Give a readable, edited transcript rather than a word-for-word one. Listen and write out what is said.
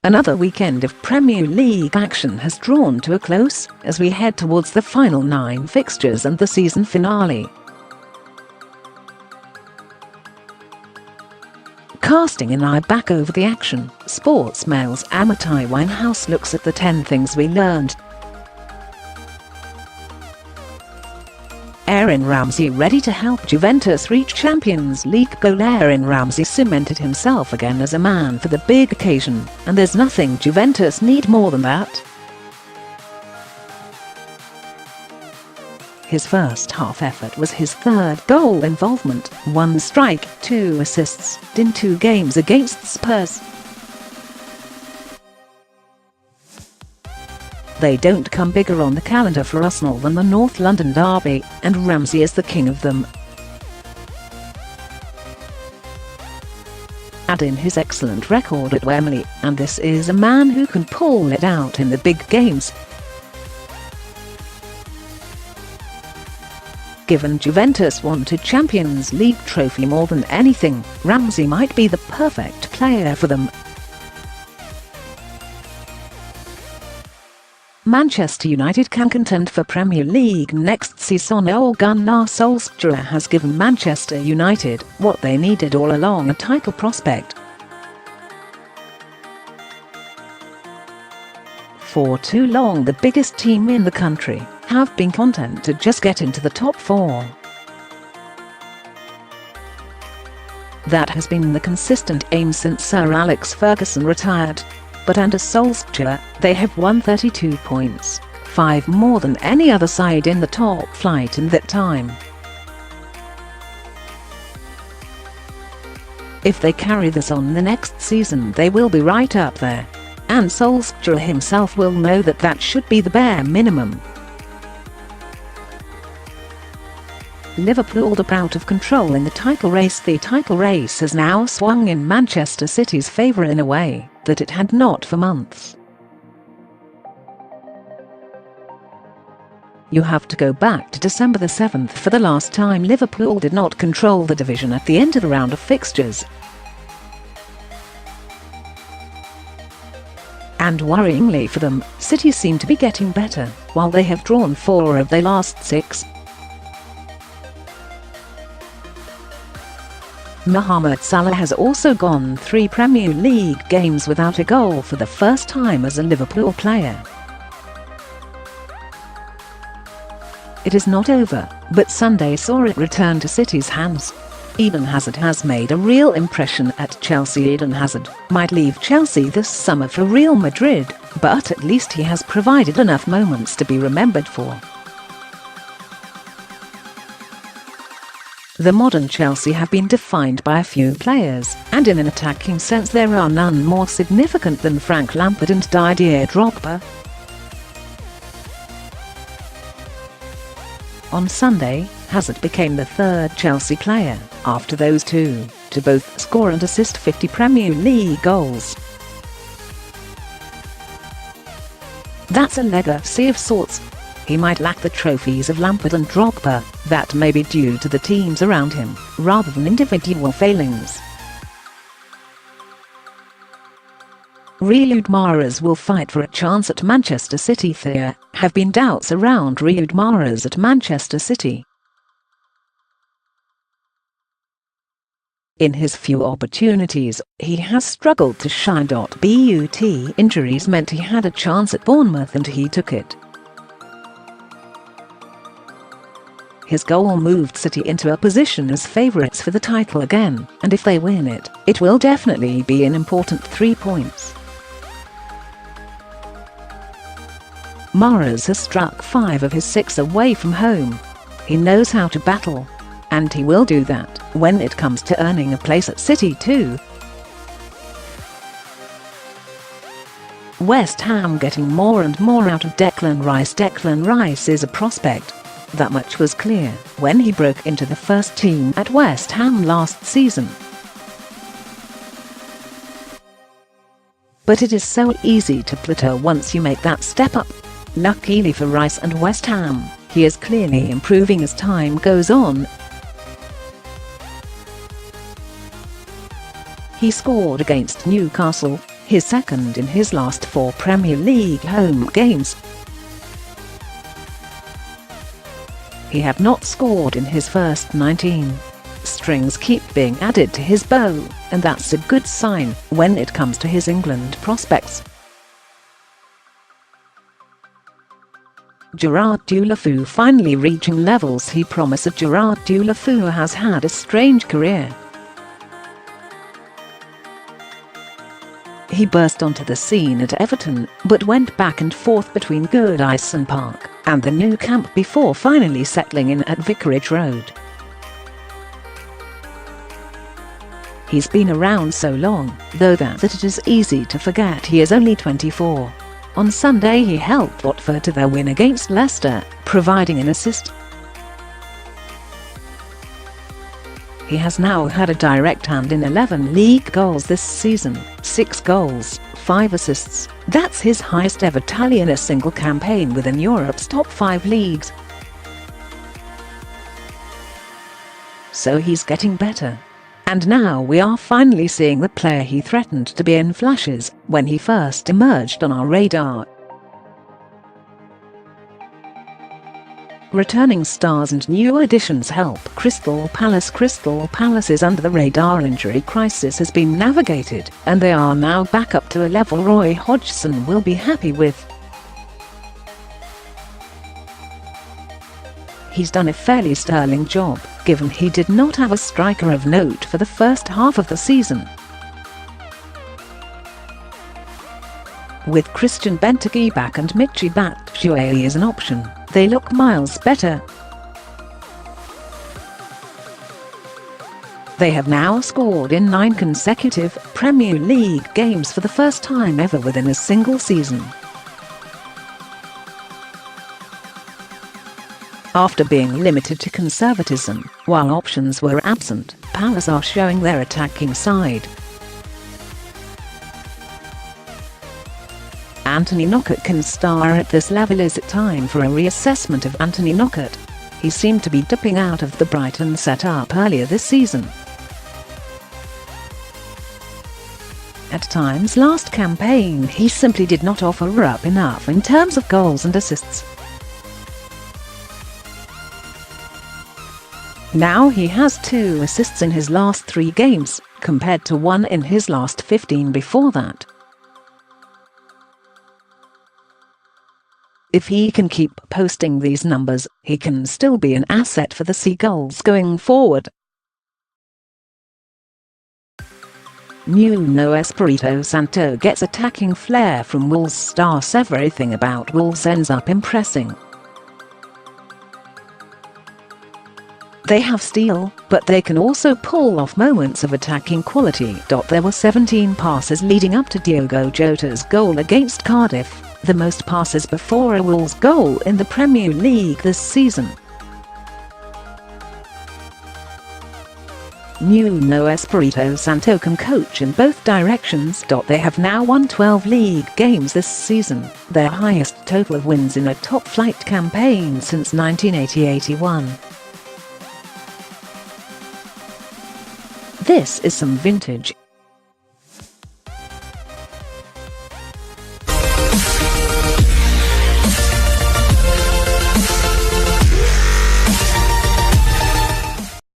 Another weekend of Premier League action has drawn to a close as we head towards the final 9 fixtures and the season finale. Casting an eye back over the action, Sportsmail's AMITAI Winehouse looks at the 10 things we learned. Aaron Ramsey ready to help Juventus reach Champions League goal. Aaron Ramsey cemented himself again as a man for the big occasion, and there's nothing Juventus need more than that. His first half effort was his 3rd goal involvement, 1 strike, 2 assists, in 2 games against Spurs. They don't come bigger on the calendar for Arsenal than the North London derby, and Ramsey is the king of them. Add in his excellent record at Wembley, and this is a man who can pull it out in the big games. Given Juventus want a Champions League trophy more than anything, Ramsey might be the perfect player for them. Manchester United can contend for Premier League next season. Gunnar Solskjaer has given Manchester United what they needed all along: a title prospect. For too long, the biggest team in the country have been content to just get into the top 4. That has been the consistent aim since Sir Alex Ferguson retired. But under Solskjaer, they have won 32 points, 5 more than any other side in the top flight in that time. If they carry this on the next season, they will be right up there. And Solskjaer himself will know that that should be the bare minimum. Liverpool are out of control in the title race. The title race has now swung in Manchester City's favour in a way that it had not for months. You have to go back to December the 7th for the last time Liverpool did not control the division at the end of the round of fixtures. And worryingly for them, City seem to be getting better, while they have drawn 4 of their last 6. Mohamed Salah has also gone 3 Premier League games without a goal for the first time as a Liverpool player. It is not over, but Sunday saw it return to City's hands. Eden Hazard has made a real impression at Chelsea. Eden Hazard might leave Chelsea this summer for Real Madrid, but at least he has provided enough moments to be remembered for. The modern Chelsea have been defined by a few players, and in an attacking sense there are none more significant than Frank Lampard and Didier Drogba. On Sunday, Hazard became the 3rd Chelsea player, after those 2, to both score and assist 50 Premier League goals. That's a legacy of sorts. He might lack the trophies of Lampard and Drogba, that may be due to the teams around him, rather than individual failings. Riyad Mahrez will fight for a chance at Manchester CityThere. There have been doubts around Riyad Mahrez at Manchester City. In his few opportunities, he has struggled to shine. But injuries meant he had a chance at Bournemouth and he took it. His goal moved City into a position as favourites for the title again, and if they win it, it will definitely be an important 3 points. Mahrez has struck 5 of his 6 away from home. He knows how to battle, and he will do that when it comes to earning a place at City too. West Ham getting more and more out of Declan Rice. Declan Rice is a prospect. That much was clear when he broke into the first team at West Ham last season. But it is so easy to plateau once you make that step up. Luckily for Rice and West Ham, he is clearly improving as time goes on. He scored against Newcastle, his second in his last 4 Premier League home games. He had not scored in his first 19. Strings keep being added to his bow, and that's a good sign when it comes to his England prospects. Gerard Deulofeu finally reaching levels he promised. Gerard Deulofeu has had a strange career. He burst onto the scene at Everton, but went back and forth between Goodison Park and the Nou Camp before finally settling in at Vicarage Road. He's been around so long, though, that it is easy to forget he is only 24. On Sunday he helped Watford to their win against Leicester, providing an assist. He has now had a direct hand in 11 league goals this season, 6 goals, 5 assists. That's his highest ever tally in a single campaign within Europe's top 5 leagues. So he's getting better. And now we are finally seeing the player he threatened to be in flashes when he first emerged on our radar. Returning stars and new additions help Crystal Palace. Crystal Palace's under-the-radar injury crisis has been navigated, and they are now back up to a level Roy Hodgson will be happy with. He's done a fairly sterling job, given he did not have a striker of note for the first half of the season. With Christian Benteke back and Michy Batshuayi as an option, they look miles better. They have now scored in 9 consecutive Premier League games for the first time ever within a single season. After being limited to conservatism, while options were absent, Palace are showing their attacking side. Anthony Knockaert can star at this level. Is it time for a reassessment of Anthony Knockaert? He seemed to be dipping out of the Brighton setup earlier this season. At times last campaign he simply did not offer up enough in terms of goals and assists. Now he has 2 assists in his last 3 games, compared to 1 in his last 15 before that. If he can keep posting these numbers, he can still be an asset for the Seagulls going forward. Nuno Espirito Santo gets attacking flair from Wolves star. Everything about Wolves ends up impressing. They have steel, but they can also pull off moments of attacking quality. There were 17 passes leading up to Diogo Jota's goal against Cardiff, the most passes before a Wolves goal in the Premier League this season. Nuno Espirito Santo can coach in both directions. They have now won 12 league games this season, their highest total of wins in a top-flight campaign since 1980-81. This is some vintage